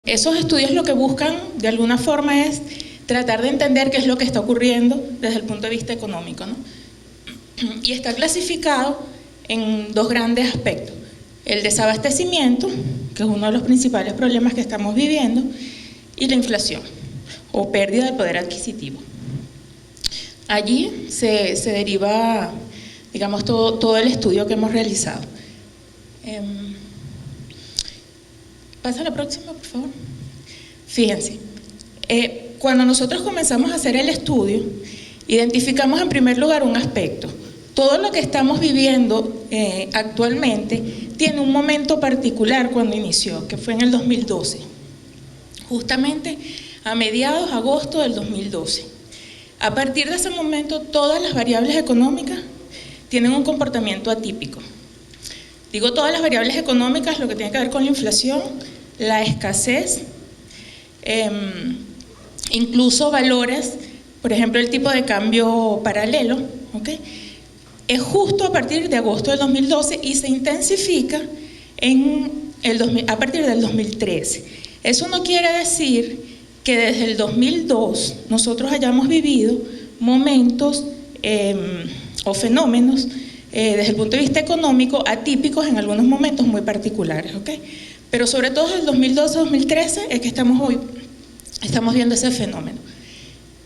Esos estudios lo que buscan, de alguna forma, es tratar de entender qué es lo que está ocurriendo desde el punto de vista económico, ¿no? Y está clasificado en dos grandes aspectos: el desabastecimiento, que es uno de los principales problemas que estamos viviendo, y la inflación, o pérdida de poder adquisitivo. Allí se deriva, digamos, todo el estudio que hemos realizado. Pasa a la próxima, por favor. Fíjense, cuando nosotros comenzamos a hacer el estudio, identificamos en primer lugar un aspecto. Todo lo que estamos viviendo actualmente tiene un momento particular cuando inició, que fue en el 2012, justamente a mediados de agosto del 2012. A partir de ese momento, todas las variables económicas tienen un comportamiento atípico. Digo todas las variables económicas, lo que tiene que ver con la inflación, la escasez, incluso valores, por ejemplo, el tipo de cambio paralelo, ¿okay? Es justo a partir de agosto del 2012 y se intensifica a partir del 2013. Eso no quiere decir que desde el 2002 nosotros hayamos vivido momentos o fenómenos desde el punto de vista económico atípicos en algunos momentos muy particulares, ¿okay? Pero sobre todo desde el 2012-2013 es que estamos viendo ese fenómeno.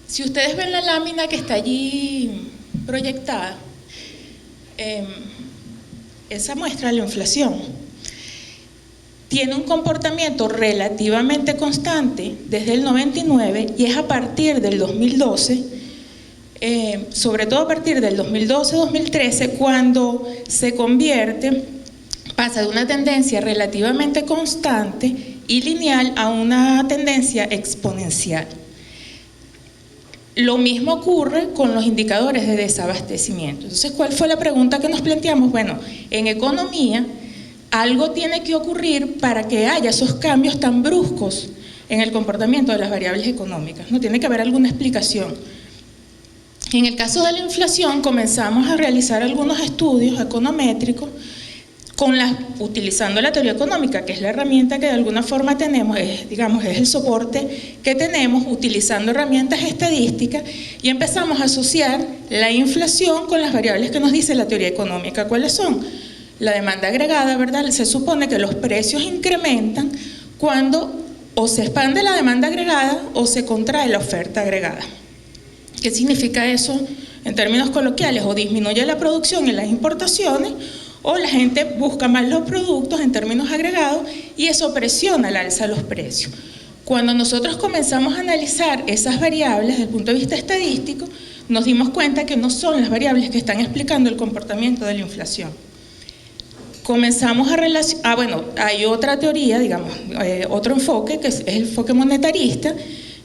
Si ustedes ven la lámina que está allí proyectada, esa muestra la inflación. Tiene un comportamiento relativamente constante desde el 99 y es a partir del 2012, sobre todo a partir del 2012-2013, cuando se pasa de una tendencia relativamente constante y lineal a una tendencia exponencial. Lo mismo ocurre con los indicadores de desabastecimiento. Entonces, ¿cuál fue la pregunta que nos planteamos? Bueno, en economía, algo tiene que ocurrir para que haya esos cambios tan bruscos en el comportamiento de las variables económicas, ¿no? Tiene que haber alguna explicación. En el caso de la inflación, comenzamos a realizar algunos estudios econométricos utilizando la teoría económica, que es la herramienta que de alguna forma tenemos, es el soporte que tenemos, utilizando herramientas estadísticas, y empezamos a asociar la inflación con las variables que nos dice la teoría económica. ¿Cuáles son? La demanda agregada, ¿verdad? Se supone que los precios incrementan cuando o se expande la demanda agregada o se contrae la oferta agregada. ¿Qué significa eso en términos coloquiales? O disminuye la producción y las importaciones, o la gente busca más los productos en términos agregados y eso presiona al alza los precios. Cuando nosotros comenzamos a analizar esas variables desde el punto de vista estadístico, nos dimos cuenta que no son las variables que están explicando el comportamiento de la inflación. Comenzamos a relacionar, hay otra teoría, otro enfoque, que es el enfoque monetarista,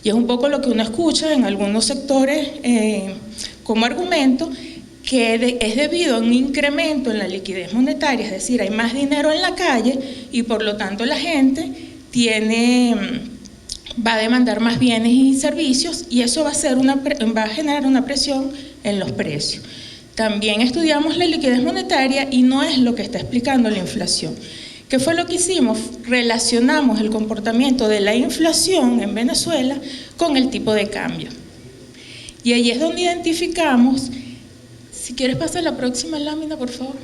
y es un poco lo que uno escucha en algunos sectores como argumento, que es debido a un incremento en la liquidez monetaria, es decir, hay más dinero en la calle y por lo tanto la gente va a demandar más bienes y servicios y eso va a generar una presión en los precios. También estudiamos la liquidez monetaria y no es lo que está explicando la inflación. ¿Qué fue lo que hicimos? Relacionamos el comportamiento de la inflación en Venezuela con el tipo de cambio. Y ahí es donde identificamos, si quieres pasar la próxima lámina, por favor.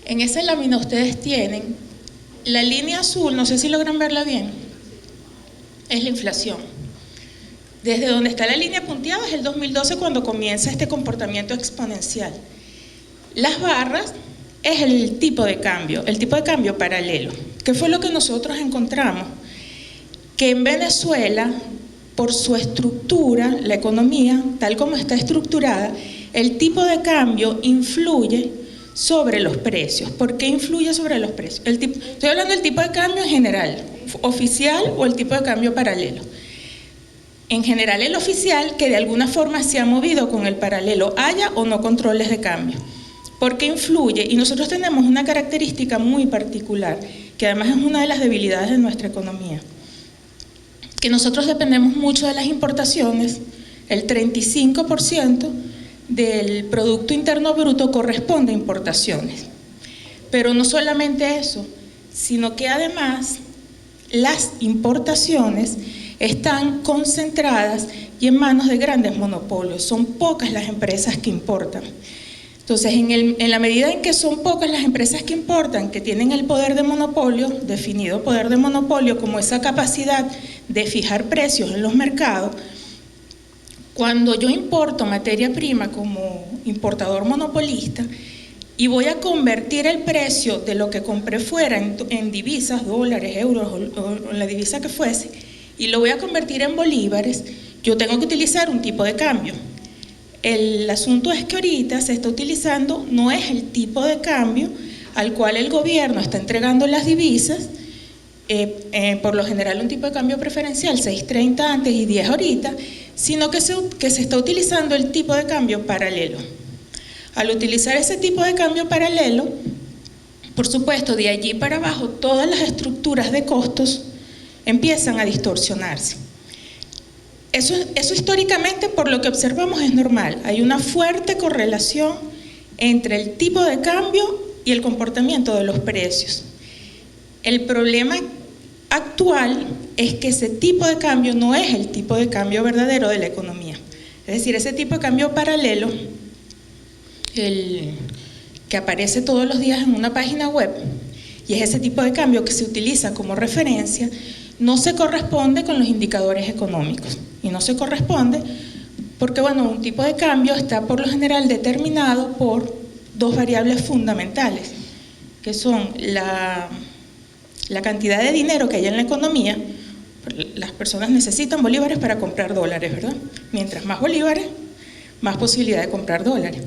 En esa lámina ustedes tienen la línea azul, no sé si logran verla bien, es la inflación. Desde donde está la línea punteada es el 2012 cuando comienza este comportamiento exponencial. Las barras es el tipo de cambio paralelo. ¿Qué fue lo que nosotros encontramos? Que en Venezuela, por su estructura, la economía, tal como está estructurada, el tipo de cambio influye sobre los precios. ¿Por qué influye sobre los precios? Estoy hablando del tipo de cambio en general, oficial o el tipo de cambio paralelo. En general el oficial, que de alguna forma se ha movido con el paralelo, haya o no controles de cambio. ¿Por qué influye? Y nosotros tenemos una característica muy particular, que además es una de las debilidades de nuestra economía, que nosotros dependemos mucho de las importaciones. El 35% del Producto Interno Bruto corresponde a importaciones. Pero no solamente eso, sino que además las importaciones están concentradas y en manos de grandes monopolios. Son pocas las empresas que importan. Entonces, en la medida en que son pocas las empresas que importan, que tienen el poder de monopolio, definido poder de monopolio como esa capacidad de fijar precios en los mercados, cuando yo importo materia prima como importador monopolista y voy a convertir el precio de lo que compré fuera en divisas, dólares, euros o la divisa que fuese, y lo voy a convertir en bolívares, yo tengo que utilizar un tipo de cambio. El asunto es que ahorita se está utilizando, no es el tipo de cambio al cual el gobierno está entregando las divisas, por lo general un tipo de cambio preferencial, 6.30 antes y 10 ahorita, sino que se está utilizando el tipo de cambio paralelo. Al utilizar ese tipo de cambio paralelo, por supuesto, de allí para abajo, todas las estructuras de costos empiezan a distorsionarse. Eso históricamente, por lo que observamos, es normal. Hay una fuerte correlación entre el tipo de cambio y el comportamiento de los precios. El problema actual es que ese tipo de cambio no es el tipo de cambio verdadero de la economía. Es decir, ese tipo de cambio paralelo, el que aparece todos los días en una página web, y es ese tipo de cambio que se utiliza como referencia, no se corresponde con los indicadores económicos. Y no se corresponde porque, bueno, un tipo de cambio está por lo general determinado por dos variables fundamentales, que son la cantidad de dinero que hay en la economía. Las personas necesitan bolívares para comprar dólares, ¿verdad? Mientras más bolívares, más posibilidad de comprar dólares.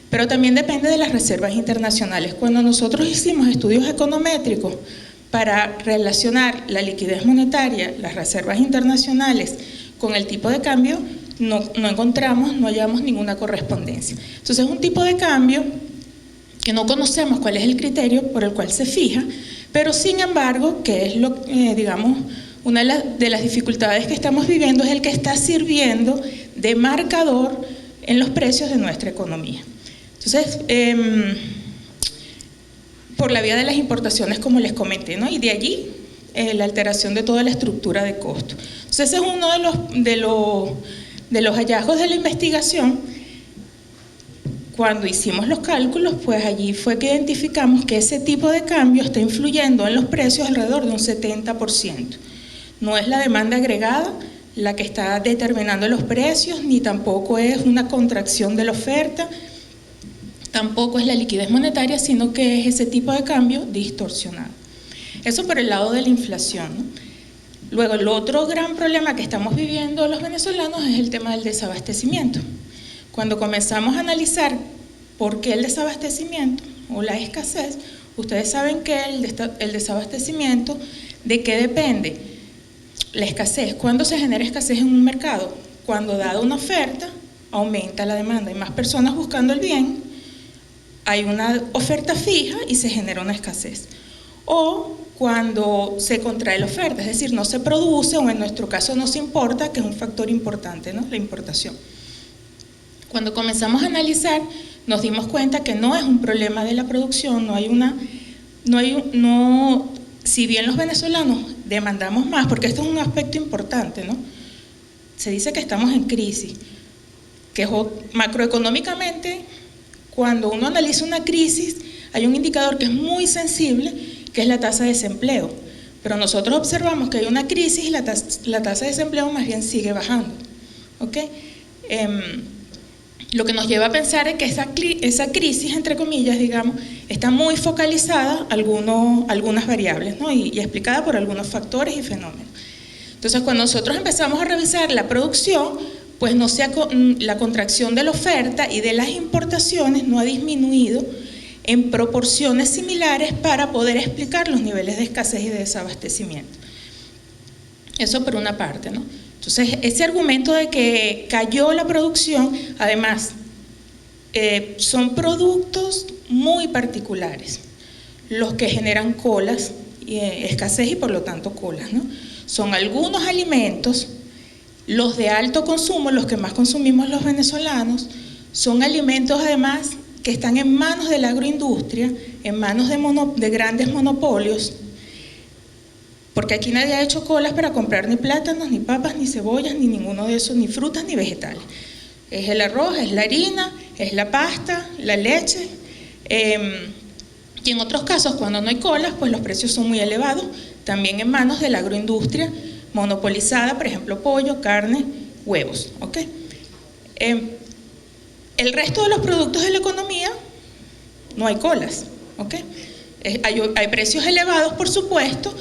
Pero también depende de las reservas internacionales. Cuando nosotros hicimos estudios econométricos para relacionar la liquidez monetaria, las reservas internacionales, con el tipo de cambio, no hallamos ninguna correspondencia. Entonces es un tipo de cambio que no conocemos cuál es el criterio por el cual se fija, pero sin embargo, que es digamos, una de las dificultades que estamos viviendo, es el que está sirviendo de marcador en los precios de nuestra economía. Entonces, por la vía de las importaciones, como les comenté, ¿no? Y de allí la alteración de toda la estructura de costo. Entonces, ese es uno de los hallazgos de la investigación. Cuando hicimos los cálculos, pues allí fue que identificamos que ese tipo de cambio está influyendo en los precios alrededor de un 70%. No es la demanda agregada la que está determinando los precios, ni tampoco es una contracción de la oferta, tampoco es la liquidez monetaria, sino que es ese tipo de cambio distorsionado. Eso por el lado de la inflación, ¿no? Luego, el otro gran problema que estamos viviendo los venezolanos es el tema del desabastecimiento. Cuando comenzamos a analizar por qué el desabastecimiento o la escasez, ustedes saben que el desabastecimiento, ¿de qué depende? La escasez. ¿Cuándo se genera escasez en un mercado? Cuando, dada una oferta, aumenta la demanda. Hay más personas buscando el bien, hay una oferta fija y se genera una escasez. O cuando se contrae la oferta, es decir, no se produce, o en nuestro caso no se importa, que es un factor importante, ¿no? La importación. Cuando comenzamos a analizar, nos dimos cuenta que no es un problema de la producción, si bien los venezolanos demandamos más, porque esto es un aspecto importante, ¿no? Se dice que estamos en crisis, que macroeconómicamente, cuando uno analiza una crisis, hay un indicador que es muy sensible, que es la tasa de desempleo. Pero nosotros observamos que hay una crisis y la tasa de desempleo más bien sigue bajando. ¿Ok? Lo que nos lleva a pensar es que esa crisis, entre comillas, digamos, está muy focalizada algunas variables, ¿no? y explicada por algunos factores y fenómenos. Entonces, cuando nosotros empezamos a revisar la producción, pues la contracción de la oferta y de las importaciones no ha disminuido en proporciones similares para poder explicar los niveles de escasez y de desabastecimiento. Eso por una parte, ¿no? Entonces, ese argumento de que cayó la producción, además, son productos muy particulares, los que generan colas, escasez y por lo tanto colas, ¿no? Son algunos alimentos, los de alto consumo, los que más consumimos los venezolanos, son alimentos además que están en manos de la agroindustria, en manos de grandes monopolios, porque aquí nadie ha hecho colas para comprar ni plátanos, ni papas, ni cebollas, ni ninguno de esos, ni frutas, ni vegetales. Es el arroz, es la harina, es la pasta, la leche. Y en otros casos, cuando no hay colas, pues los precios son muy elevados, también en manos de la agroindustria monopolizada, por ejemplo, pollo, carne, huevos. ¿Okay? El resto de los productos de la economía no hay colas. ¿Okay? Hay precios elevados, por supuesto,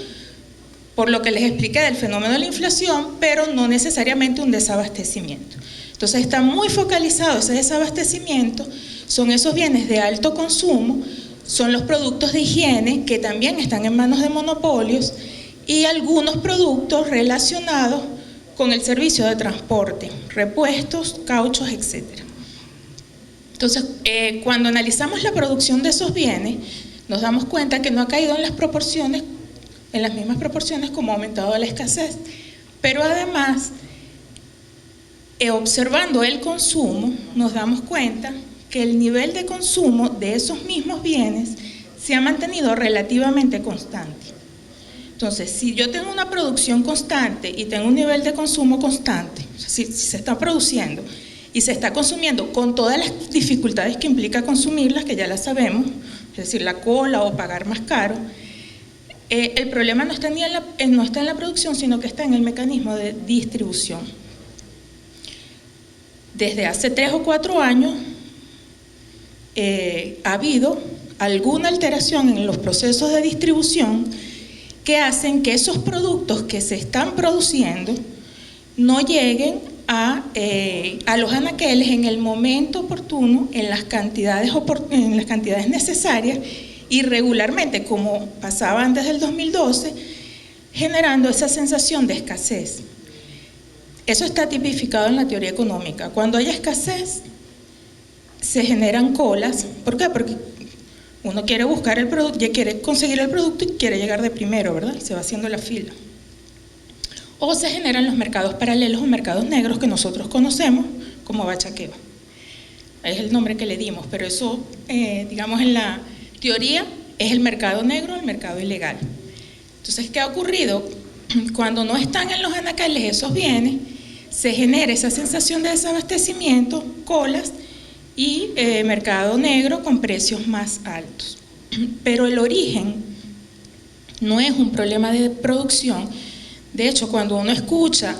por lo que les expliqué del fenómeno de la inflación, pero no necesariamente un desabastecimiento. Entonces está muy focalizado ese desabastecimiento, son esos bienes de alto consumo, son los productos de higiene que también están en manos de monopolios y algunos productos relacionados con el servicio de transporte, repuestos, cauchos, etc. Entonces, cuando analizamos la producción de esos bienes, nos damos cuenta que no ha caído en las proporciones, en las mismas proporciones como ha aumentado la escasez, pero además, observando el consumo, nos damos cuenta que el nivel de consumo de esos mismos bienes se ha mantenido relativamente constante. Entonces, si yo tengo una producción constante y tengo un nivel de consumo constante, si se está produciendo y se está consumiendo con todas las dificultades que implica consumirlas, que ya las sabemos, es decir, la cola o pagar más caro, el problema no está en la producción, sino que está en el mecanismo de distribución. Desde hace 3 o 4 años ha habido alguna alteración en los procesos de distribución que hacen que esos productos que se están produciendo no lleguen a los anaqueles en el momento oportuno, en las cantidades necesarias y regularmente, como pasaba antes del 2012, generando esa sensación de escasez. Eso está tipificado en la teoría económica. Cuando hay escasez, se generan colas. ¿Por qué? Porque uno quiere buscar el producto, ya quiere conseguir el producto y quiere llegar de primero, ¿verdad? Y se va haciendo la fila. O se generan los mercados paralelos o mercados negros que nosotros conocemos como bachaqueo. Es el nombre que le dimos, pero eso, digamos, en la teoría es el mercado negro, el mercado ilegal. Entonces, ¿qué ha ocurrido? Cuando no están en los anaqueles esos bienes, se genera esa sensación de desabastecimiento, colas y mercado negro con precios más altos. Pero el origen no es un problema de producción. De hecho, cuando uno escucha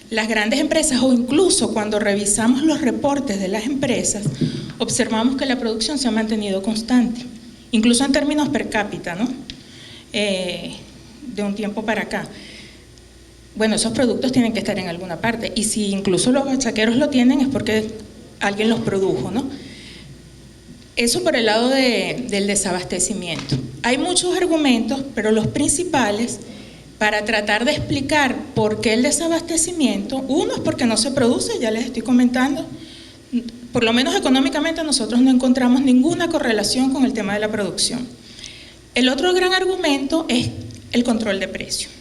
las grandes empresas o incluso cuando revisamos los reportes de las empresas, observamos que la producción se ha mantenido constante, incluso en términos per cápita, ¿no? De un tiempo para acá. Bueno, esos productos tienen que estar en alguna parte y si incluso los bachaqueros lo tienen es porque alguien los produjo, ¿no? Eso por el lado del desabastecimiento. Hay muchos argumentos, pero los principales para tratar de explicar por qué el desabastecimiento, uno es porque no se produce, ya les estoy comentando, por lo menos económicamente nosotros no encontramos ninguna correlación con el tema de la producción. El otro gran argumento es el control de precios.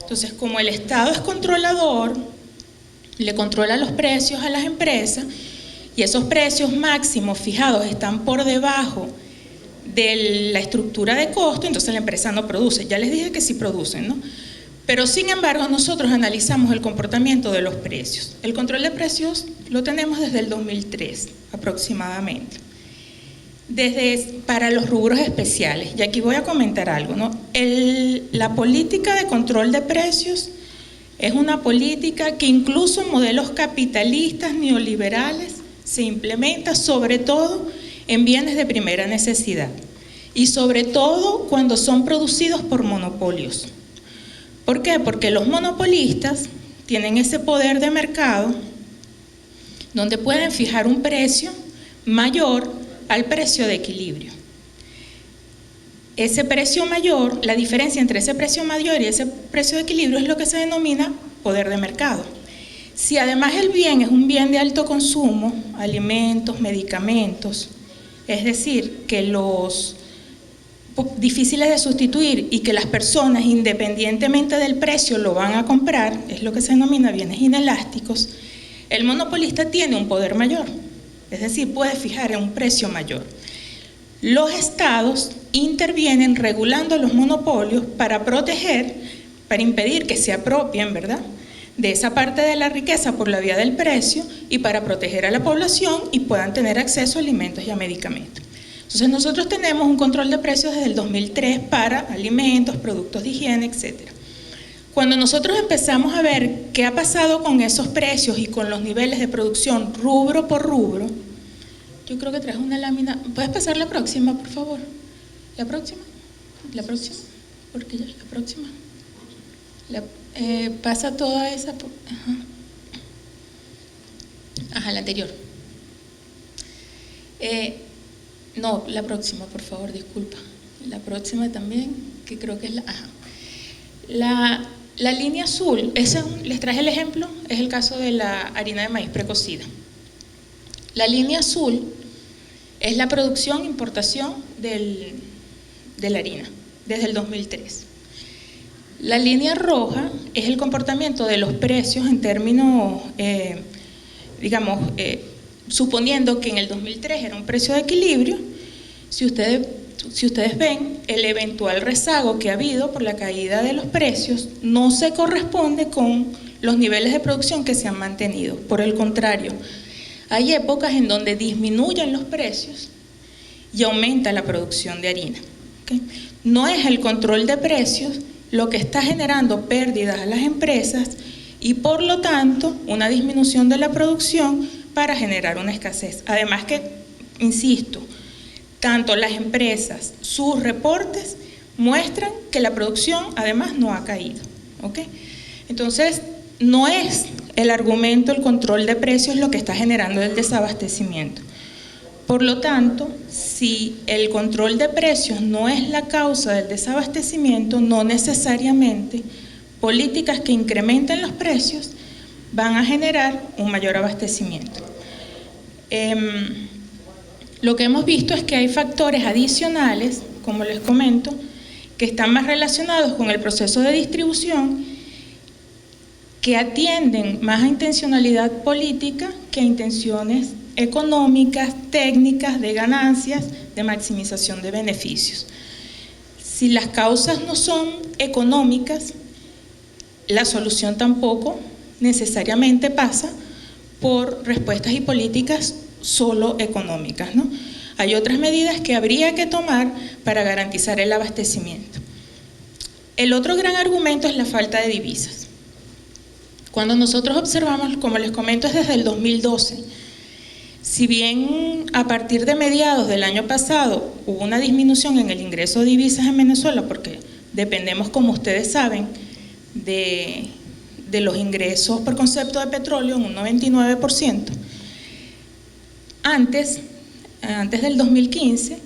Entonces, como el Estado es controlador, le controla los precios a las empresas y esos precios máximos fijados están por debajo de la estructura de costo, entonces la empresa no produce. Ya les dije que sí producen, ¿no? Pero sin embargo, nosotros analizamos el comportamiento de los precios. El control de precios lo tenemos desde el 2003 aproximadamente. Para los rubros especiales, y aquí voy a comentar algo, ¿no? La política de control de precios es una política que incluso en modelos capitalistas neoliberales se implementa sobre todo en bienes de primera necesidad y sobre todo cuando son producidos por monopolios. ¿Por qué? Porque los monopolistas tienen ese poder de mercado donde pueden fijar un precio mayor al precio de equilibrio. Ese precio mayor, la diferencia entre ese precio mayor y ese precio de equilibrio es lo que se denomina poder de mercado. Si además el bien es un bien de alto consumo, alimentos, medicamentos, es decir, que los difíciles de sustituir y que las personas independientemente del precio lo van a comprar, es lo que se denomina bienes inelásticos, el monopolista tiene un poder mayor. Es decir, puede fijar un precio mayor. Los estados intervienen regulando los monopolios para proteger, para impedir que se apropien, ¿verdad?, de esa parte de la riqueza por la vía del precio y para proteger a la población y puedan tener acceso a alimentos y a medicamentos. Entonces nosotros tenemos un control de precios desde el 2003 para alimentos, productos de higiene, etc. Cuando nosotros empezamos a ver qué ha pasado con esos precios y con los niveles de producción rubro por rubro, yo creo que traes una lámina. ¿Puedes pasar la próxima, por favor? ¿La próxima? ¿La próxima? Porque ya la próxima. Pasa toda esa. Ajá, la anterior. No, la próxima, por favor, disculpa. La próxima también, que creo que es la. Ajá. La línea azul, les traje el ejemplo, es el caso de la harina de maíz precocida. La línea azul es la producción e importación de la harina desde el 2003. La línea roja es el comportamiento de los precios en términos, suponiendo que en el 2003 era un precio de equilibrio. Si ustedes ven, el eventual rezago que ha habido por la caída de los precios no se corresponde con los niveles de producción que se han mantenido. Por el contrario, hay épocas en donde disminuyen los precios y aumenta la producción de harina. ¿Okay? No es el control de precios lo que está generando pérdidas a las empresas y por lo tanto una disminución de la producción para generar una escasez. Además que, insisto, tanto las empresas, sus reportes muestran que la producción además no ha caído. ¿Okay? Entonces, no es el argumento, el control de precios lo que está generando el desabastecimiento. Por lo tanto, si el control de precios no es la causa del desabastecimiento, no necesariamente políticas que incrementen los precios van a generar un mayor abastecimiento. Lo que hemos visto es que hay factores adicionales, como les comento, que están más relacionados con el proceso de distribución, que atienden más a intencionalidad política que a intenciones económicas, técnicas, de ganancias, de maximización de beneficios. Si las causas no son económicas, la solución tampoco necesariamente pasa por respuestas y políticas solo económicas, ¿no? Hay otras medidas que habría que tomar para garantizar el abastecimiento. El otro gran argumento es la falta de divisas. Cuando nosotros observamos, como les comento, es desde el 2012, si bien a partir de mediados del año pasado hubo una disminución en el ingreso de divisas en Venezuela, porque dependemos, como ustedes saben, de los ingresos por concepto de petróleo en un 99%, antes del 2015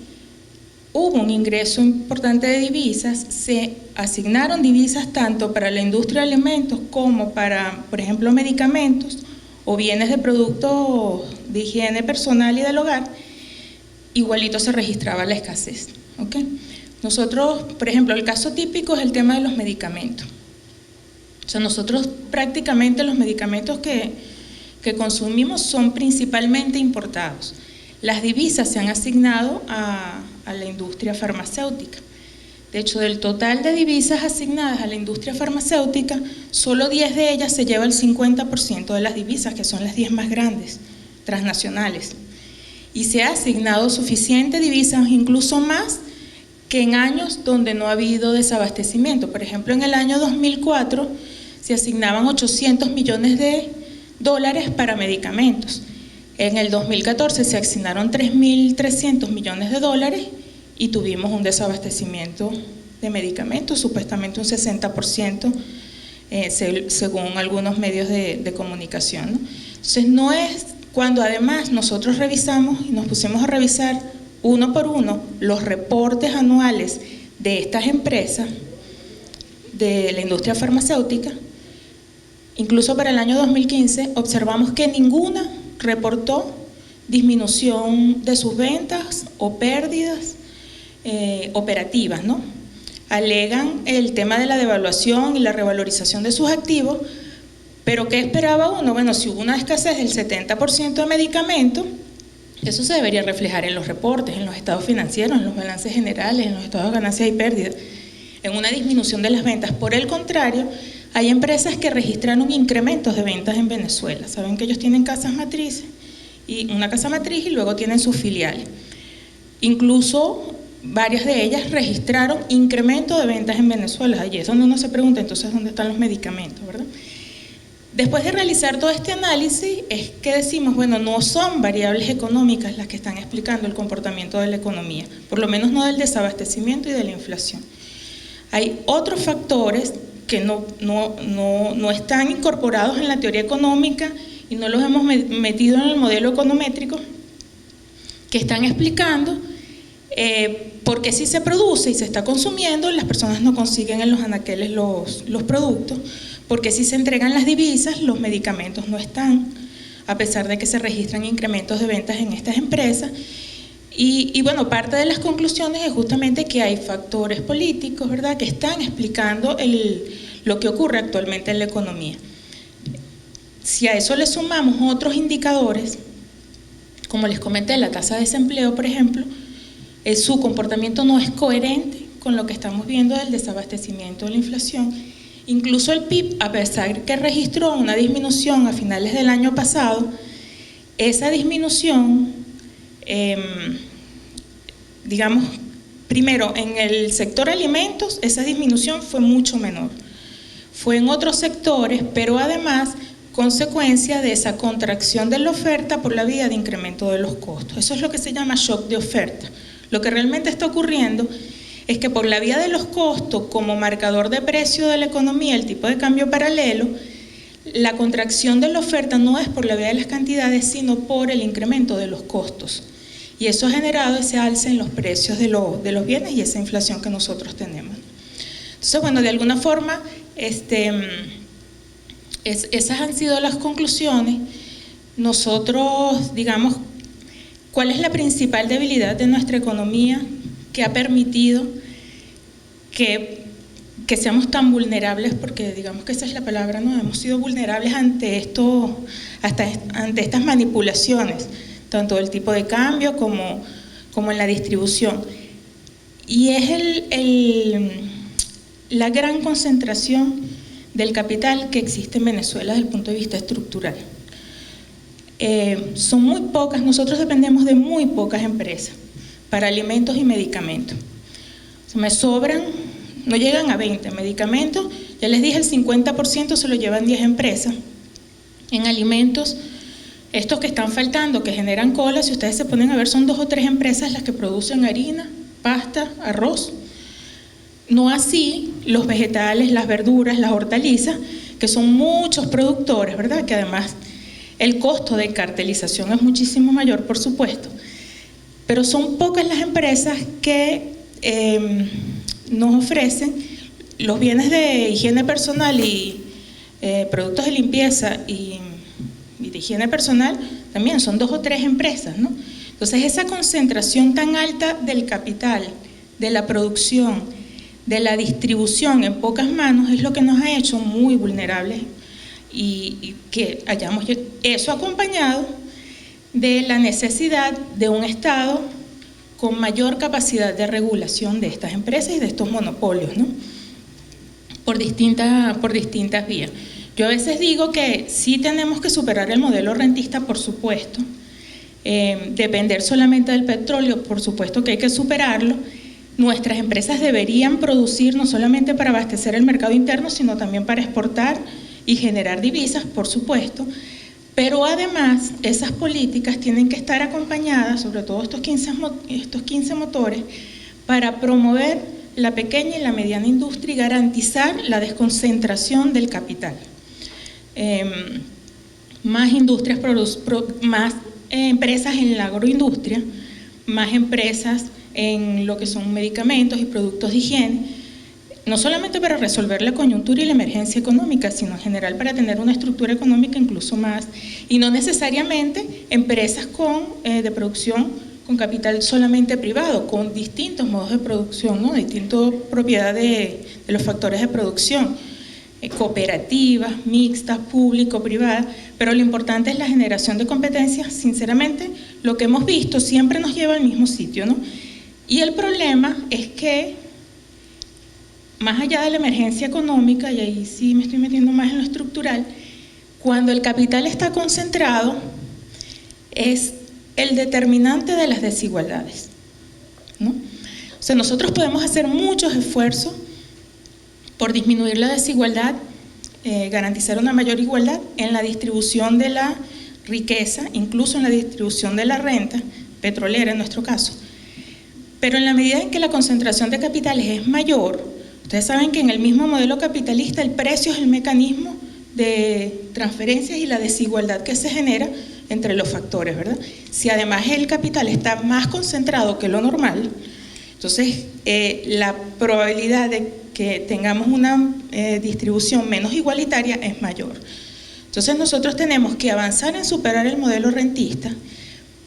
hubo un ingreso importante de divisas, se asignaron divisas tanto para la industria de alimentos como para, por ejemplo, medicamentos o bienes de productos de higiene personal y del hogar, igualito se registraba la escasez. ¿Okay? Nosotros, por ejemplo, el caso típico es el tema de los medicamentos. O sea, nosotros prácticamente los medicamentos que consumimos son principalmente importados. Las divisas se han asignado a la industria farmacéutica. De hecho, del total de divisas asignadas a la industria farmacéutica, solo 10 de ellas se lleva el 50% de las divisas, que son las 10 más grandes, transnacionales. Y se ha asignado suficiente divisas, incluso más que en años donde no ha habido desabastecimiento. Por ejemplo, en el año 2004 se asignaban 800 millones de dólares para medicamentos. En el 2014 se asignaron 3.300 millones de dólares y tuvimos un desabastecimiento de medicamentos, supuestamente un 60%, según algunos medios de comunicación, ¿no? Entonces, no es cuando además nosotros revisamos y nos pusimos a revisar uno por uno los reportes anuales de estas empresas de la industria farmacéutica. Incluso para el año 2015 observamos que ninguna reportó disminución de sus ventas o pérdidas operativas, ¿no? Alegan el tema de la devaluación y la revalorización de sus activos, pero ¿qué esperaba uno? Bueno, si hubo una escasez del 70% de medicamentos, Eso se debería reflejar en los reportes, en los estados financieros, en los balances generales, en los estados de ganancias y pérdidas, en una disminución de las ventas. Por el contrario, hay empresas que registraron incrementos de ventas en Venezuela. Saben que ellos tienen casas matrices, y una casa matriz y luego tienen sus filiales. Incluso varias de ellas registraron incremento de ventas en Venezuela. Allí es donde uno se pregunta, entonces, ¿dónde están los medicamentos, verdad? Después de realizar todo este análisis, es que decimos, bueno, no son variables económicas las que están explicando el comportamiento de la economía, por lo menos no del desabastecimiento y de la inflación. Hay otros factores que no están incorporados en la teoría económica y no los hemos metido en el modelo econométrico, que están explicando por qué si se produce y se está consumiendo, las personas no consiguen en los anaqueles los productos, porque si se entregan las divisas, los medicamentos no están, a pesar de que se registran incrementos de ventas en estas empresas. Y bueno, parte de las conclusiones es justamente que hay factores políticos, ¿verdad?, que están explicando lo que ocurre actualmente en la economía. Si a eso le sumamos otros indicadores, como les comenté, la tasa de desempleo, por ejemplo, su comportamiento no es coherente con lo que estamos viendo del desabastecimiento de la inflación. Incluso el PIB, a pesar que registró una disminución a finales del año pasado, esa disminución, digamos, primero en el sector alimentos, esa disminución fue mucho menor. Fue en otros sectores, pero además consecuencia de esa contracción de la oferta por la vía de incremento de los costos. Eso es lo que se llama shock de oferta. Lo que realmente está ocurriendo es que por la vía de los costos, como marcador de precio de la economía, el tipo de cambio paralelo, la contracción de la oferta no es por la vía de las cantidades, sino por el incremento de los costos. Y eso ha generado ese alza en los precios de los bienes y esa inflación que nosotros tenemos. Entonces, bueno, de alguna forma, esas han sido las conclusiones. Nosotros, digamos, ¿cuál es la principal debilidad de nuestra economía que ha permitido que seamos tan vulnerables? Porque digamos que esa es la palabra, ¿no? Hemos sido vulnerables ante estas manipulaciones, tanto del tipo de cambio como en la distribución. Y es la gran concentración del capital que existe en Venezuela desde el punto de vista estructural. Son muy pocas, nosotros dependemos de muy pocas empresas para alimentos y medicamentos. Me sobran, no llegan a 20 medicamentos, ya les dije el 50% se lo llevan 10 empresas. En alimentos, estos que están faltando, que generan cola, si ustedes se ponen a ver, son 2 o 3 empresas las que producen harina, pasta, arroz. No así los vegetales, las verduras, las hortalizas, que son muchos productores, ¿verdad? Que además el costo de cartelización es muchísimo mayor, por supuesto. Pero son pocas las empresas que nos ofrecen los bienes de higiene personal y productos de limpieza y de higiene personal, también son 2 o 3 empresas, ¿no? Entonces, esa concentración tan alta del capital, de la producción, de la distribución en pocas manos es lo que nos ha hecho muy vulnerables y que hayamos eso acompañado de la necesidad de un Estado con mayor capacidad de regulación de estas empresas y de estos monopolios, ¿no? Por distintas vías. Yo a veces digo que sí tenemos que superar el modelo rentista, por supuesto. Depender solamente del petróleo, por supuesto que hay que superarlo. Nuestras empresas deberían producir no solamente para abastecer el mercado interno, sino también para exportar y generar divisas, por supuesto. Pero además, esas políticas tienen que estar acompañadas, sobre todo estos 15 motores, para promover la pequeña y la mediana industria y garantizar la desconcentración del capital. Más industrias, más empresas en la agroindustria, más empresas en lo que son medicamentos y productos de higiene, no solamente para resolver la coyuntura y la emergencia económica, sino en general para tener una estructura económica incluso más, y no necesariamente empresas de producción con capital solamente privado, con distintos modos de producción, ¿no? Distintas propiedades de los factores de producción. cooperativas, mixtas, público-privadas, pero lo importante es la generación de competencias. Sinceramente, lo que hemos visto siempre nos lleva al mismo sitio, ¿no? Y el problema es que, más allá de la emergencia económica, y ahí sí me estoy metiendo más en lo estructural, cuando el capital está concentrado, es el determinante de las desigualdades, ¿no? O sea, nosotros podemos hacer muchos esfuerzos por disminuir la desigualdad, garantizar una mayor igualdad en la distribución de la riqueza, incluso en la distribución de la renta, petrolera en nuestro caso. Pero en la medida en que la concentración de capitales es mayor, ustedes saben que en el mismo modelo capitalista el precio es el mecanismo de transferencias y la desigualdad que se genera entre los factores, ¿verdad? Si además el capital está más concentrado que lo normal, entonces la probabilidad de que tengamos una distribución menos igualitaria es mayor. Entonces nosotros tenemos que avanzar en superar el modelo rentista,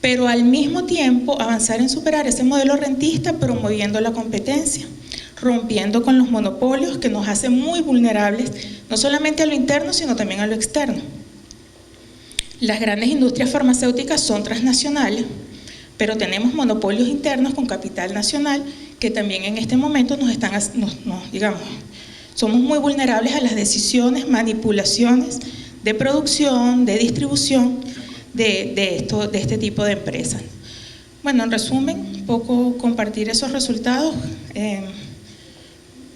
pero al mismo tiempo avanzar en superar ese modelo rentista promoviendo la competencia, rompiendo con los monopolios que nos hacen muy vulnerables, no solamente a lo interno, sino también a lo externo. Las grandes industrias farmacéuticas son transnacionales, pero tenemos monopolios internos con capital nacional que también en este momento digamos, somos muy vulnerables a las decisiones, manipulaciones de producción, de distribución de este tipo de empresas. Bueno, en resumen, un poco compartir esos resultados.